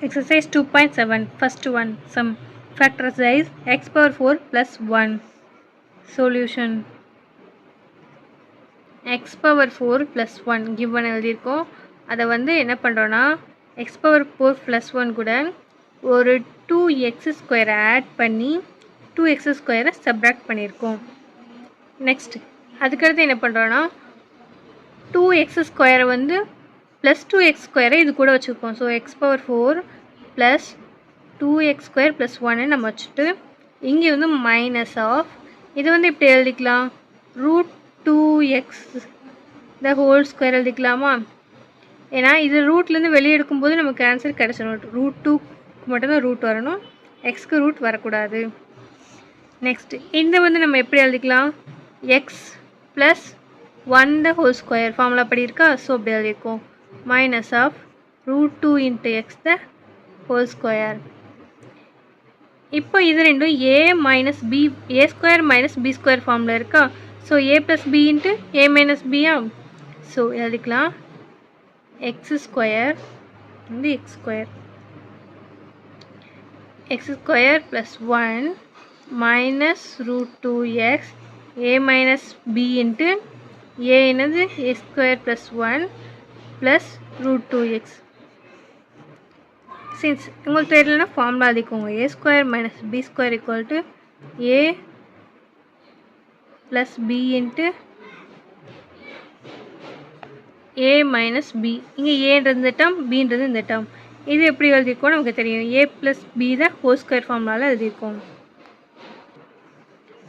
Exercise 2.7 First one Sum. Factorize x power 4 plus 1. Solution. X power 4 plus 1 given எழுதியிருக்கோம். அதை என்ன பண்ணுறோன்னா x power 4 plus 1 கூட ஒரு 2x ஸ்கொயரை ஆட் பண்ணி 2x ஸ்கொயரை சப்ராக்ட் பண்ணியிருக்கோம். நெக்ஸ்ட் அதுக்கடுத்து என்ன பண்ணுறோன்னா 2x ஸ்கொயரை ப்ளஸ் 2x ஸ்கொயரை இது கூட வச்சுருக்கோம். So x power 4 plus 2x square plus 1 நம்ம வச்சுட்டு இங்கே மைனஸ் ஆஃப் இது இப்படி எழுதிக்கலாம் root 2x the whole square எழுதிக்கலாமா? ஏன்னா இது ரூட்லேருந்து வெளியே எடுக்கும்போது நமக்கு ஆன்சர் கிடச்சிடும். ரூட் 2க்கு மட்டும்தான் ரூட் வரணும், எக்ஸ்க்கு ரூட் வரக்கூடாது. நெக்ஸ்ட் இந்த நம்ம எப்படி எழுதிக்கலாம் எக்ஸ் ப்ளஸ் 1 த ஹோல் ஸ்கொயர் ஃபார்முலா அப்படி இருக்கா? ஸோ அப்படி எழுதியிருக்கோம் minus of root 2 into x the whole square. இப்போ இது ரெண்டும் a minus b a square minus b square ஃபார்மில் இருக்கா? So a plus b into a minus b ஆ? ஸோ எழுதிக்கலாம் x square x square x square plus 1 minus root 2x a minus b into a என்னது a square plus 1 plus root 2x. Since உங்களுக்கு தெரியலனா formula எழுதிக்கோங்க a square minus b square equal to a plus b into a minus b. இங்கே a இந்த term bன்றது இந்த term. இது எப்படி எழுதிக்கோம் நமக்கு தெரியும் a plus b தான் whole square ஃபார்முலாவில் எழுதிக்கோம்.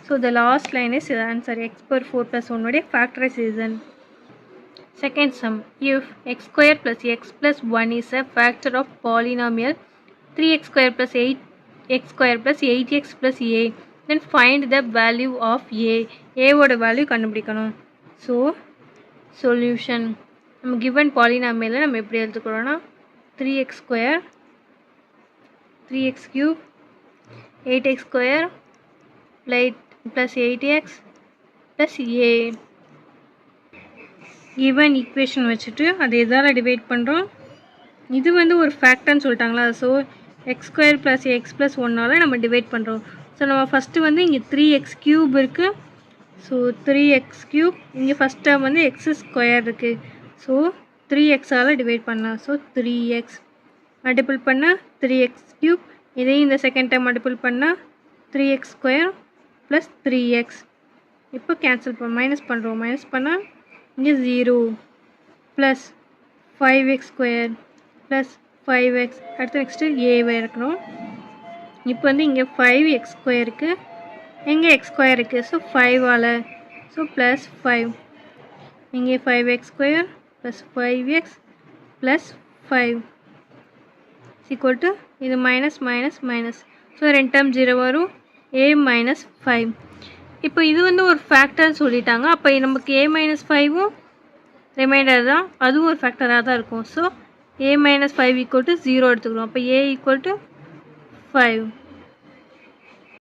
So the last line is the answer x power 4 plus 1 உடைய factorization. Second sum. If x square plus x plus 1 is a factor of polynomial 3x square plus 8x square plus 8x plus a, then find the value of a. a ஓட value கண்டுபிடிக்கணும். So solution நம்ம given polynomial நம்ம எப்படி எழுதுக்கிறோன்னா 3x square 3x cube 8x square plus 8x plus a given equation வச்சுட்டு அது எதால divide பண்ணுறோம். இது ஒரு ஃபேக்டர்னு சொல்லிட்டாங்களா? So X square plus X plus 1ஆல் நம்ம டிவைட் பண்ணுறோம். ஸோ நம்ம ஃபஸ்ட்டு இங்கே 3x க்யூப் இருக்குது. ஸோ 3x க்யூப் இங்கே ஃபஸ்ட் டேர்ம் எக்ஸ் ஸ்கொயர் இருக்குது. ஸோ 3xஆல் டிவைட் பண்ணலாம். ஸோ 3x மல்டிபிள் பண்ணால் 3x க்யூப், இதையும் இந்த செகண்ட் டேர்ம் மல்டிபிள் பண்ணால் 3x ஸ்கொயர் ப்ளஸ் 3x. இப்போ கேன்சல் மைனஸ் பண்ணுறோம். மைனஸ் பண்ணால் இங்கே 0 plus 5x square plus 5x. அடுத்து நெக்ஸ்ட்டு ஏவை இருக்கணும். இப்போ இங்கே 5x ஸ்கொயருக்கு எங்கே எக்ஸ் ஸ்கொயர் இருக்குது? ஸோ 5ஆல் ஸோ ப்ளஸ் 5 இங்கே 5x square plus 5x plus 5 equal to இது மைனஸ் மைனஸ் மைனஸ். ஸோ ரெண்டு டேர்ம் 0 வரும். a minus 5. இப்போ இது ஒரு ஃபேக்டர்னு சொல்லிட்டாங்க. அப்போ நமக்கு a மைனஸ் 5ம் ரிமைண்டர் தான், அதுவும் ஒரு ஃபேக்டராக தான் இருக்கும். So a minus 5 equal to 0 எடுத்துக்கிறோம். அப்போ a ஈக்குவல் டு 5.